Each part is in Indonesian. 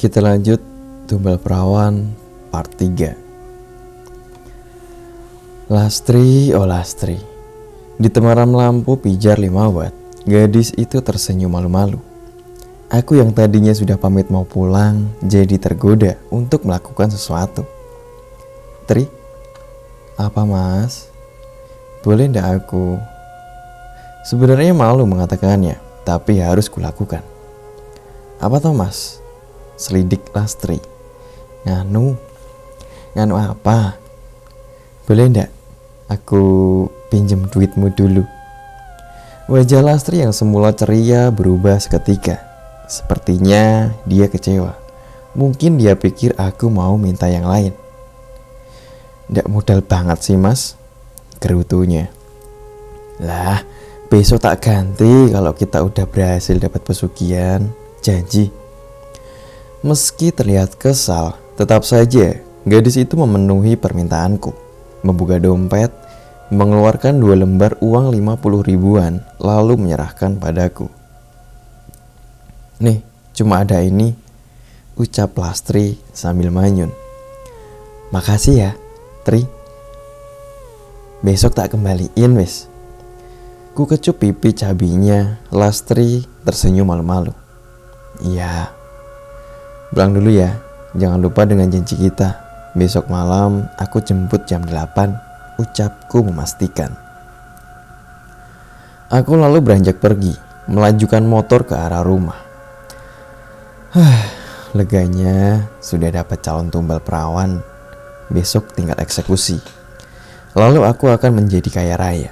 Kita lanjut Tumbal Perawan part 3. Lastri, oh Lastri. Di temaram lampu pijar 5 watt, gadis itu tersenyum malu-malu. Aku yang tadinya sudah pamit mau pulang, jadi tergoda untuk melakukan sesuatu. Tri, apa mas? Boleh ndak aku? Sebenarnya malu mengatakannya, tapi harus kulakukan. Apa toh mas? Selidik Lastri. Nganu apa? Boleh ndak aku pinjem duitmu dulu? Wajah Lastri yang semula ceria berubah seketika. Sepertinya dia kecewa. Mungkin dia pikir aku mau minta yang lain. Ndak modal banget sih mas, gerutunya. Lah, besok tak ganti kalau kita udah berhasil dapat pesugihan. Janji. Meski terlihat kesal, tetap saja gadis itu memenuhi permintaanku. Membuka dompet, mengeluarkan 2 lembar uang 50 ribuan, lalu menyerahkan padaku. Nih, cuma ada ini, ucap Lastri sambil manyun. Makasih ya, Tri. Besok tak kembaliin wes. Ku kecup pipi cabinya. Lastri tersenyum malu-malu. Iya. Pulang dulu ya, jangan lupa dengan janji kita. Besok malam aku jemput jam 8, ucapku memastikan. Aku lalu beranjak pergi, melajukan motor ke arah rumah. Leganya sudah dapat calon tumbal perawan. Besok tinggal eksekusi. Lalu aku akan menjadi kaya raya.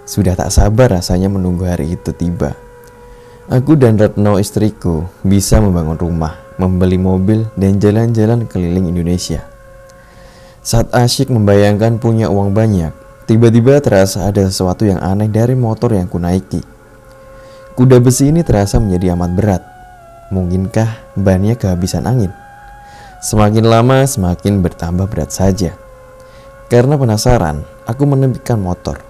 Sudah tak sabar rasanya menunggu hari itu tiba. Aku dan Retno istriku bisa membangun rumah, membeli mobil, dan jalan-jalan keliling Indonesia. Saat asyik membayangkan punya uang banyak, tiba-tiba terasa ada sesuatu yang aneh dari motor yang kunaiki. Kuda besi ini terasa menjadi amat berat. Mungkinkah bannya kehabisan angin? Semakin lama semakin bertambah berat saja. Karena penasaran, aku menepikan motor.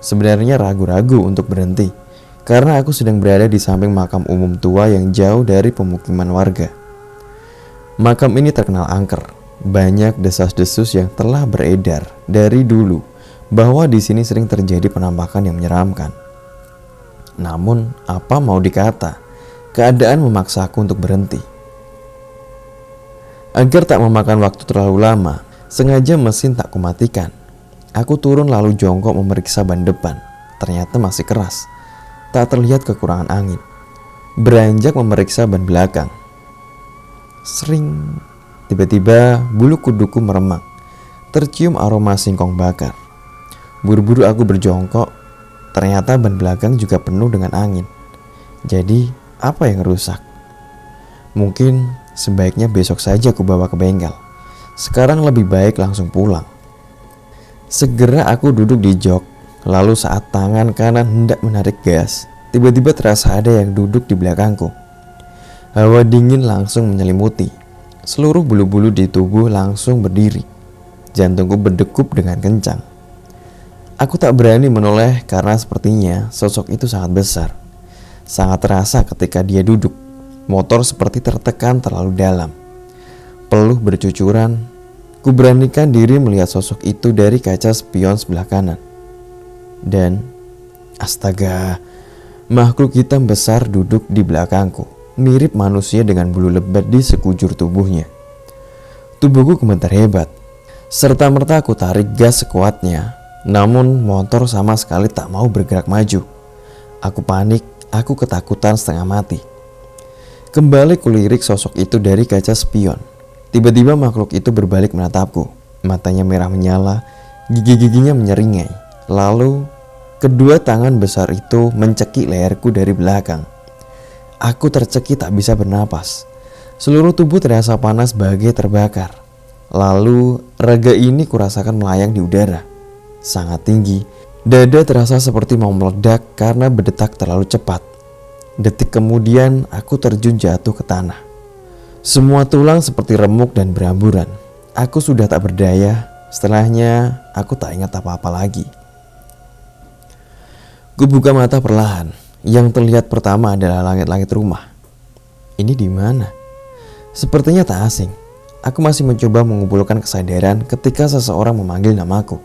Sebenarnya ragu-ragu untuk berhenti, karena aku sedang berada di samping makam umum tua yang jauh dari pemukiman warga. Makam ini terkenal angker. Banyak desas-desus yang telah beredar dari dulu bahwa di sini sering terjadi penampakan yang menyeramkan. Namun, apa mau dikata, keadaan memaksaku untuk berhenti. Agar tak memakan waktu terlalu lama, sengaja mesin tak kumatikan. Aku turun lalu jongkok memeriksa ban depan. Ternyata masih keras. Tak terlihat kekurangan angin. Beranjak memeriksa ban belakang. Sering. Tiba-tiba bulu kuduku meremang. Tercium aroma singkong bakar. Buru-buru aku berjongkok. Ternyata ban belakang juga penuh dengan angin. Jadi apa yang rusak? Mungkin sebaiknya besok saja aku bawa ke bengkel. Sekarang lebih baik langsung pulang. Segera aku duduk di jok. Lalu saat tangan kanan hendak menarik gas, tiba-tiba terasa ada yang duduk di belakangku. Hawa dingin langsung menyelimuti. Seluruh bulu-bulu di tubuh langsung berdiri. Jantungku berdegup dengan kencang. Aku tak berani menoleh karena sepertinya sosok itu sangat besar. Sangat terasa ketika dia duduk. Motor seperti tertekan terlalu dalam. Peluh bercucuran. Ku beranikan diri melihat sosok itu dari kaca spion sebelah kanan. Dan astaga, makhluk hitam besar duduk di belakangku, mirip manusia dengan bulu lebat di sekujur tubuhnya. Tubuhku gemetar hebat. Serta-merta aku tarik gas sekuatnya, namun motor sama sekali tak mau bergerak maju. Aku panik, aku ketakutan setengah mati. Kembali kulirik sosok itu dari kaca spion. Tiba-tiba makhluk itu berbalik menatapku. Matanya merah menyala, gigi-giginya menyeringai. Lalu kedua tangan besar itu mencekik leherku dari belakang. Aku tercekik tak bisa bernapas. Seluruh tubuh terasa panas bagai terbakar. Lalu raga ini kurasakan melayang di udara. Sangat tinggi. Dada terasa seperti mau meledak karena berdetak terlalu cepat. Detik kemudian aku terjun jatuh ke tanah. Semua tulang seperti remuk dan beramburan. Aku sudah tak berdaya. Setelahnya aku tak ingat apa-apa lagi. Kubuka mata perlahan. Yang terlihat pertama adalah langit-langit rumah. Ini di mana? Sepertinya tak asing. Aku masih mencoba mengumpulkan kesadaran ketika seseorang memanggil namaku.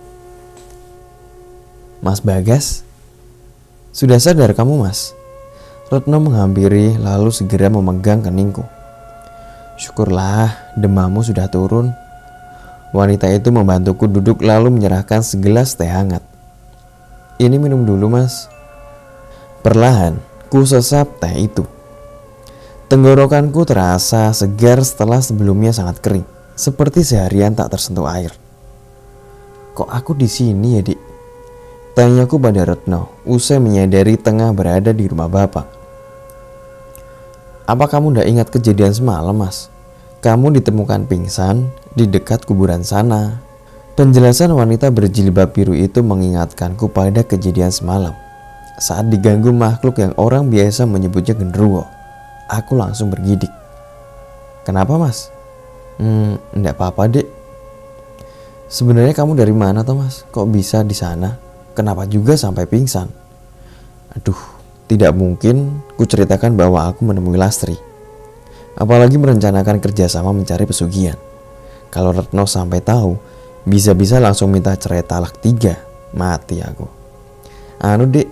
Mas Bagas? Sudah sadar kamu, Mas? Retno menghampiri lalu segera memegang keningku. Syukurlah, demammu sudah turun. Wanita itu membantuku duduk lalu menyerahkan segelas teh hangat. Ini minum dulu, Mas. Perlahan, ku sesap teh itu. Tenggorokanku terasa segar setelah sebelumnya sangat kering, seperti seharian tak tersentuh air. Kok aku di sini ya, Dik? Tanyaku pada Retno, usai menyadari tengah berada di rumah bapak. Apa kamu ndak ingat kejadian semalam, Mas? Kamu ditemukan pingsan di dekat kuburan sana. Penjelasan wanita berjilbab biru itu mengingatkanku pada kejadian semalam. Saat diganggu makhluk yang orang biasa menyebutnya genderuwo, aku langsung bergidik. Kenapa, Mas? Ndak apa-apa, Dek. Sebenarnya kamu dari mana toh, Mas? Kok bisa di sana? Kenapa juga sampai pingsan? Aduh, tidak mungkin ku ceritakan bahwa aku menemui Lastri. Apalagi merencanakan kerjasama mencari pesugihan. Kalau Retno sampai tahu, bisa-bisa langsung minta cerai talak 3. Mati aku. Anu, Dek,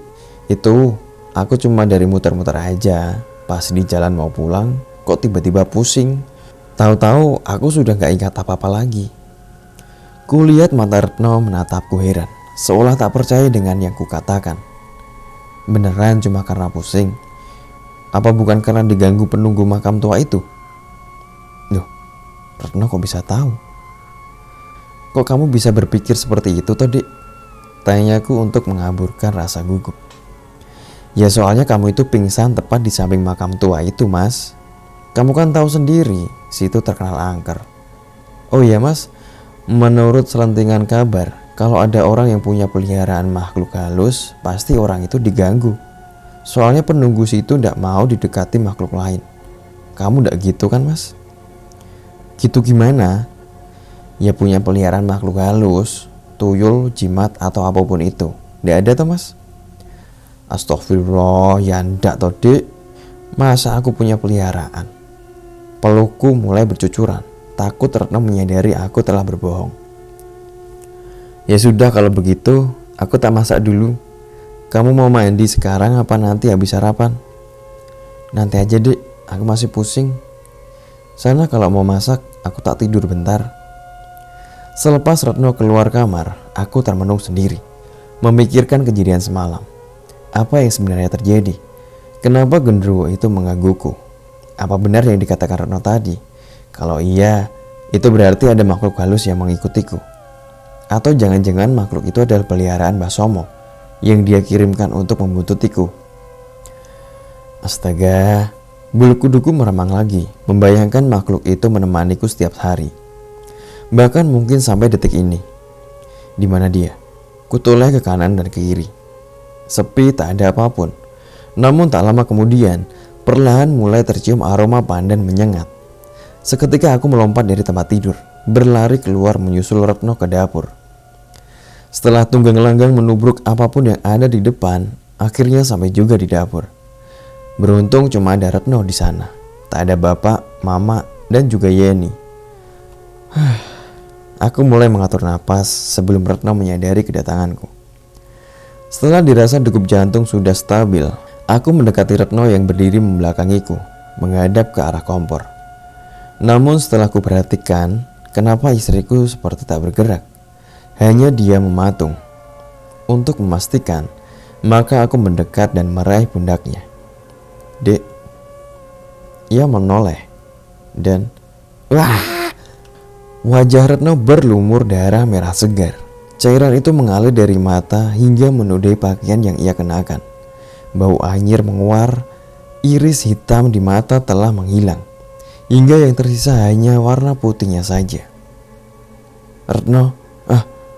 itu aku cuma dari muter-muter aja. Pas di jalan mau pulang, kok tiba-tiba pusing. Tahu-tahu aku sudah gak ingat apa-apa lagi. Kulihat mata Retno menatapku heran, seolah tak percaya dengan yang kukatakan. Beneran cuma karena pusing? Apa bukan karena diganggu penunggu makam tua itu? Loh, Retno kok bisa tahu? Kok kamu bisa berpikir seperti itu toh, Dek? Tanyaku untuk mengaburkan rasa gugup. Ya soalnya kamu itu pingsan tepat di samping makam tua itu, Mas. Kamu kan tahu sendiri, situ terkenal angker. Oh iya, Mas, menurut selentingan kabar, kalau ada orang yang punya peliharaan makhluk halus, pasti orang itu diganggu. Soalnya penunggu situ ndak mau didekati makhluk lain. Kamu ndak gitu kan, Mas? Gitu gimana? Ya punya peliharaan makhluk halus, tuyul, jimat, atau apapun itu. Ndak ada toh, Mas? Astagfirullah, ya ndak toh, Dek. Masa aku punya peliharaan? Pelukku mulai bercucuran. Takut Retno menyadari aku telah berbohong. Ya sudah kalau begitu, aku tak masak dulu. Kamu mau mandi sekarang apa nanti habis sarapan? Nanti aja, Dek, aku masih pusing. Sana kalau mau masak, aku tak tidur bentar. Selepas Retno keluar kamar, aku termenung sendiri, memikirkan kejadian semalam. Apa yang sebenarnya terjadi? Kenapa genderuwo itu menggangguku? Apa benar yang dikatakan Retno tadi? Kalau iya, itu berarti ada makhluk halus yang mengikutiku. Atau jangan-jangan makhluk itu adalah peliharaan Mbah Somo yang dia kirimkan untuk membuntutiku. Astaga, bulu kuduku meremang lagi, membayangkan makhluk itu menemaniku setiap hari. Bahkan mungkin sampai detik ini. Di mana dia? Kutoleh ke kanan dan ke kiri. Sepi, tak ada apapun. Namun tak lama kemudian, perlahan mulai tercium aroma pandan menyengat. Seketika aku melompat dari tempat tidur, berlari keluar menyusul Retno ke dapur. Setelah tunggang-langgang menubruk apapun yang ada di depan, akhirnya sampai juga di dapur. Beruntung cuma ada Retno di sana. Tak ada bapak, mama, dan juga Yeni. Aku mulai mengatur napas sebelum Retno menyadari kedatanganku. Setelah dirasa degup jantung sudah stabil, aku mendekati Retno yang berdiri membelakangiku, menghadap ke arah kompor. Namun setelah kuperhatikan, kenapa istriku seperti tak bergerak? Hanya dia mematung. Untuk memastikan, maka aku mendekat dan meraih pundaknya. Dek. Ia menoleh. Dan wah! Wajah Retno berlumur darah merah segar. Cairan itu mengalir dari mata hingga menodai pakaian yang ia kenakan. Bau anyir menguar, iris hitam di mata telah menghilang. Hingga yang tersisa hanya warna putihnya saja. Retno,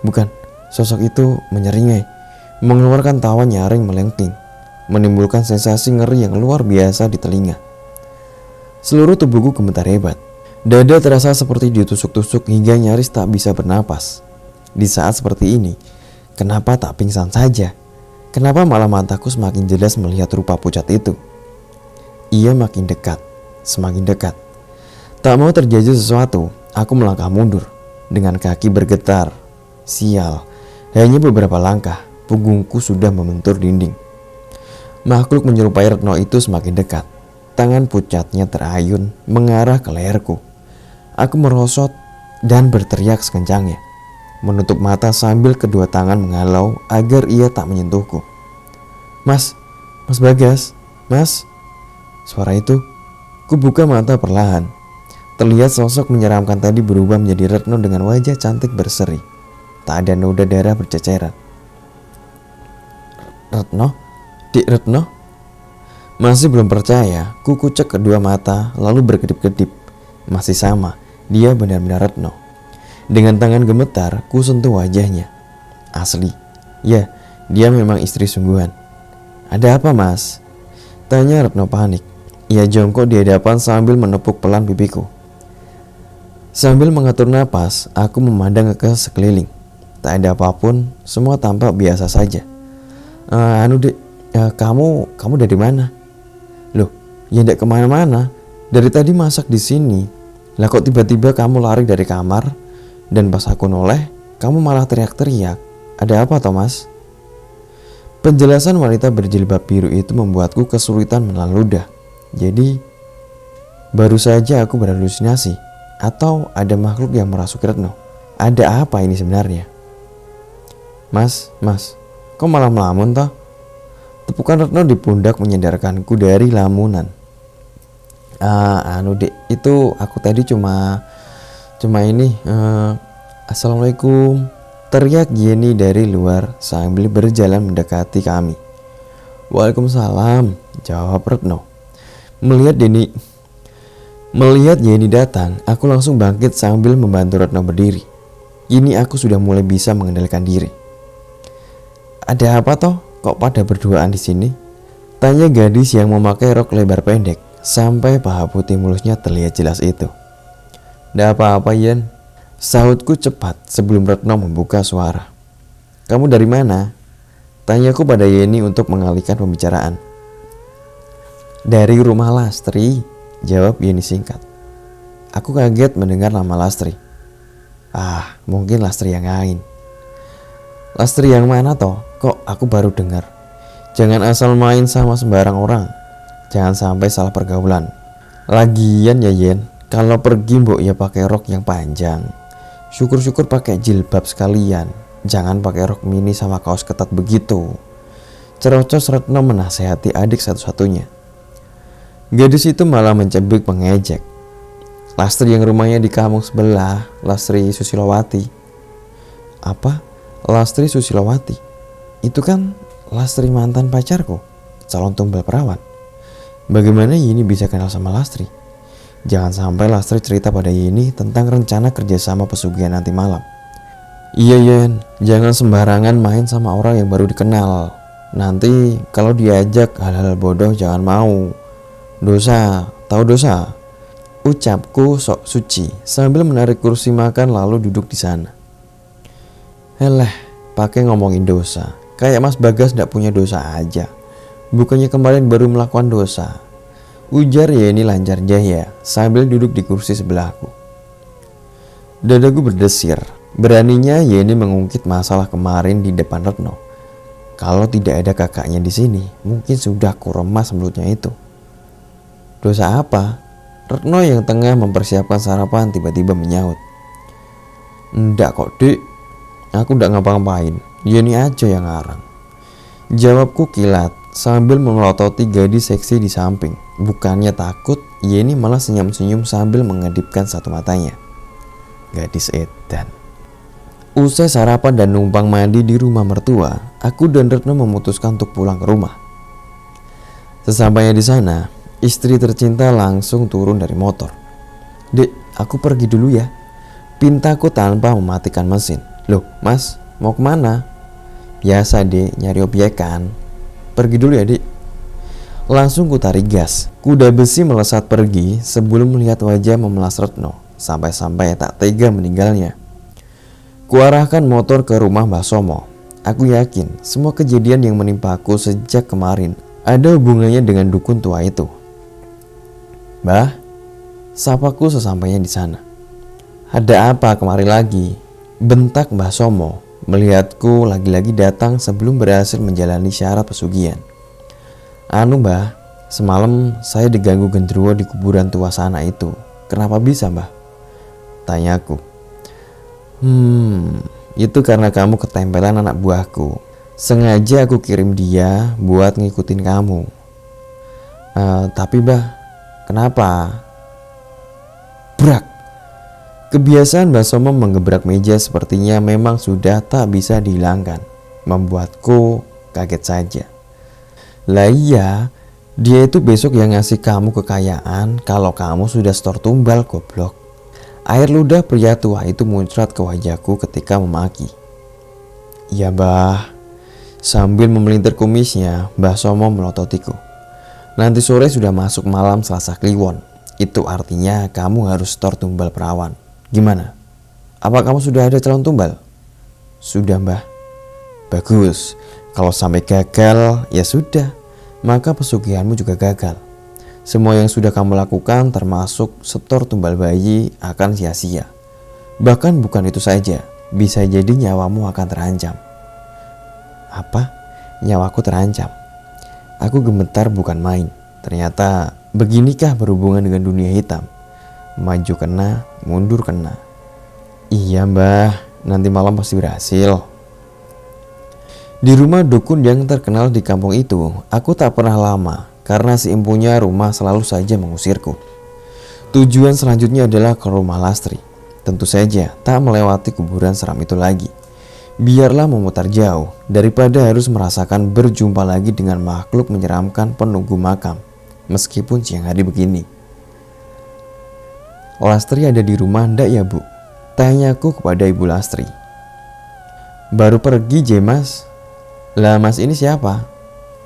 bukan, sosok itu menyeringai, mengeluarkan tawa nyaring melengking, menimbulkan sensasi ngeri yang luar biasa di telinga. Seluruh tubuhku gemetar hebat. Dada terasa seperti ditusuk-tusuk hingga nyaris tak bisa bernapas. Di saat seperti ini, kenapa tak pingsan saja? Kenapa malah mataku semakin jelas melihat rupa pucat itu? Ia makin dekat, semakin dekat. Tak mau terjadi sesuatu, aku melangkah mundur. Dengan kaki bergetar. Sial, hanya beberapa langkah, punggungku sudah membentur dinding. Makhluk menyerupai Retno itu semakin dekat. Tangan pucatnya terayun mengarah ke leherku. Aku merosot dan berteriak sekencangnya, menutup mata sambil kedua tangan menghalau agar ia tak menyentuhku. Mas Bagas, mas. Suara itu, ku buka mata perlahan. Terlihat sosok menyeramkan tadi berubah menjadi Retno dengan wajah cantik berseri. Tak ada noda darah berceceran. Retno? Dik Retno? Masih belum percaya, ku kucek kedua mata lalu berkedip-kedip. Masih sama, dia benar-benar Retno. Dengan tangan gemetar, ku sentuh wajahnya. Asli, ya, dia memang istri sungguhan. Ada apa mas? Tanya Retno panik. Ia jongkok di hadapan sambil menepuk pelan pipiku. Sambil mengatur napas, aku memandang ke sekeliling. Tak ada apapun, semua tampak biasa saja. Dek, kamu dari mana? Loh, ya ndak kemana-mana. Dari tadi masak di sini. Lah kok tiba-tiba kamu lari dari kamar? Dan pas aku noleh, kamu malah teriak-teriak. Ada apa Thomas? Penjelasan wanita berjilbab biru itu membuatku kesulitan menelan ludah. Jadi, baru saja aku berhalusinasi. Atau ada makhluk yang merasuki Retno. Ada apa ini sebenarnya? Mas, kok malah melamun toh? Tepukan Retno di pundak menyadarkanku dari lamunan. Dek, itu aku tadi cuma ini. Assalamualaikum, teriak Yeni dari luar sambil berjalan mendekati kami. Waalaikumsalam, jawab Retno. Melihat Yeni datang, aku langsung bangkit sambil membantu Retno berdiri. Kini aku sudah mulai bisa mengendalikan diri. Ada apa toh? Kok pada berduaan di sini? Tanya gadis yang memakai rok lebar pendek sampai paha putih mulusnya terlihat jelas itu. Nggak apa-apa Yen, sahutku cepat sebelum Retno membuka suara. Kamu dari mana? Tanyaku pada Yeni untuk mengalihkan pembicaraan. Dari rumah Lastri, jawab Yeni singkat. Aku kaget mendengar nama Lastri. Mungkin Lastri yang lain. Lastri yang mana toh? Kok aku baru dengar? Jangan asal main sama sembarang orang. Jangan sampai salah pergaulan. Lagian ya Yen, kalau pergi mbok ya pakai rok yang panjang. Syukur-syukur pakai jilbab sekalian. Jangan pakai rok mini sama kaos ketat begitu. Cerocos Retno menasehati adik satu-satunya. Gadis itu malah mencebik mengejek. Lastri yang rumahnya di kampung sebelah, Lastri Susilowati. Apa? Lastri Susilowati? Itu kan Lastri mantan pacarku, calon tumbal perawan. Bagaimana Yeni bisa kenal sama Lastri? Jangan sampai Lastri cerita pada Yeni tentang rencana kerjasama pesugihan nanti malam. Iya Yen, jangan sembarangan main sama orang yang baru dikenal. Nanti kalau diajak hal-hal bodoh jangan mau. Dosa, tahu dosa? Ucapku sok suci sambil menarik kursi makan lalu duduk di sana. Heleh, pakai ngomongin dosa. Kayak Mas Bagas ndak punya dosa aja. Bukannya kemarin baru melakukan dosa. Ujar Yeni lancar jaya sambil duduk di kursi sebelahku. Dadaku berdesir. Beraninya Yeni mengungkit masalah kemarin di depan Retno. Kalau tidak ada kakaknya di sini, mungkin sudah aku remas mulutnya itu. Dosa apa? Retno yang tengah mempersiapkan sarapan tiba-tiba menyahut. Ndak kok Dik, aku ndak ngapa-ngapain. Yeni aja yang ngarang. Jawabku kilat sambil memelototi gadis seksi di samping. Bukannya takut, Yeni malah senyum-senyum sambil mengedipkan satu matanya. Gadis edan. Usai sarapan dan numpang mandi di rumah mertua, aku dan Retno memutuskan untuk pulang ke rumah. Sesampainya di sana, istri tercinta langsung turun dari motor. Dek, aku pergi dulu ya. Pintaku tanpa mematikan mesin. Loh, Mas, mau kemana? Biasa dek, nyari objek kan. Pergi dulu ya dek. Langsung ku tarik gas. Kuda besi melesat pergi sebelum melihat wajah memelas Retno. Sampai-sampai tak tega meninggalnya. Kuarahkan motor ke rumah Mbah Somo. Aku yakin semua kejadian yang menimpa aku sejak kemarin ada hubungannya dengan dukun tua itu. Mbah, Sapaku sesampainya di sana. "Ada apa kemari lagi?" bentak Mbah Somo melihatku lagi-lagi datang sebelum berhasil menjalani syarat pesugihan. "Anu Mbah, semalam saya diganggu genderuwo di kuburan tua sana itu. Kenapa bisa Mbah?" tanyaku. Itu karena kamu ketempelan anak buahku. Sengaja aku kirim dia buat ngikutin kamu." Tapi Mbah, kenapa?" Brak! Kebiasaan Mbah Somo menggebrak meja sepertinya memang sudah tak bisa dihilangkan. Membuatku kaget saja. "Lah iya, dia itu besok yang ngasih kamu kekayaan kalau kamu sudah setor tumbal, goblok." Air ludah pria tua itu muncrat ke wajahku ketika memaki. "Iya Mbah." Sambil memelintir kumisnya, Mbah Somo melototiku. "Nanti sore sudah masuk malam Selasa Kliwon. Itu artinya kamu harus setor tumbal perawan. Gimana? Apa kamu sudah ada calon tumbal?" "Sudah Mbah." "Bagus. Kalau sampai gagal, ya sudah. Maka pesugihanmu juga gagal. Semua yang sudah kamu lakukan termasuk setor tumbal bayi akan sia-sia. Bahkan bukan itu saja, bisa jadi nyawamu akan terancam." "Apa? Nyawaku terancam?" Aku gemetar bukan main. Ternyata beginikah berhubungan dengan dunia hitam. Maju kena, mundur kena. "Iya Mbah, nanti malam pasti berhasil." Di rumah dukun yang terkenal di kampung itu, aku tak pernah lama karena si empunya rumah selalu saja mengusirku. Tujuan selanjutnya adalah ke rumah Lastri. Tentu saja tak melewati kuburan seram itu lagi. Biarlah memutar jauh daripada harus merasakan berjumpa lagi dengan makhluk menyeramkan penunggu makam, meskipun siang hari begini. "Lastri ada di rumah ndak ya Bu?" tanyaku kepada Ibu Lastri. "Baru pergi je Mas." "Lah Mas ini siapa?"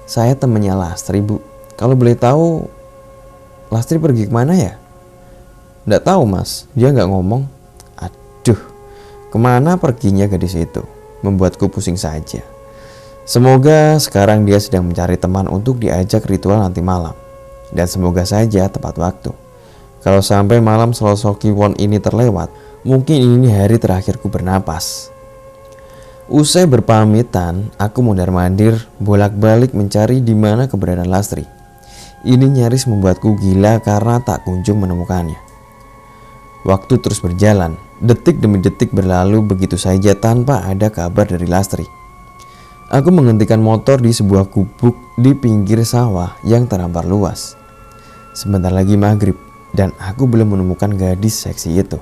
"Saya temannya Lastri Bu. Kalau boleh tahu Lastri pergi kemana ya?" "Ndak tahu Mas, dia nggak ngomong." Aduh, kemana perginya gadis itu? Membuatku pusing saja. Semoga sekarang dia sedang mencari teman untuk diajak ritual nanti malam. Dan semoga saja tepat waktu. Kalau sampai malam Selasa Kliwon ini terlewat, mungkin ini hari terakhirku bernapas. Usai berpamitan, aku mondar-mandir bolak-balik mencari di mana keberadaan Lastri. Ini nyaris membuatku gila karena tak kunjung menemukannya. Waktu terus berjalan, detik demi detik berlalu begitu saja tanpa ada kabar dari Lastri. Aku menghentikan motor di sebuah gubuk di pinggir sawah yang terhampar luas. Sebentar lagi maghrib dan aku belum menemukan gadis seksi itu.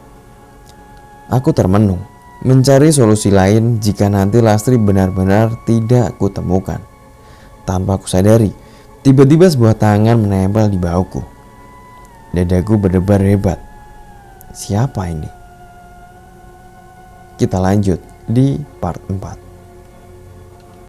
Aku termenung, mencari solusi lain jika nanti Lastri benar-benar tidak kutemukan. Tanpa aku sadari, tiba-tiba sebuah tangan menempel di bahuku. Dadaku berdebar hebat. Siapa ini? Kita lanjut di part 4.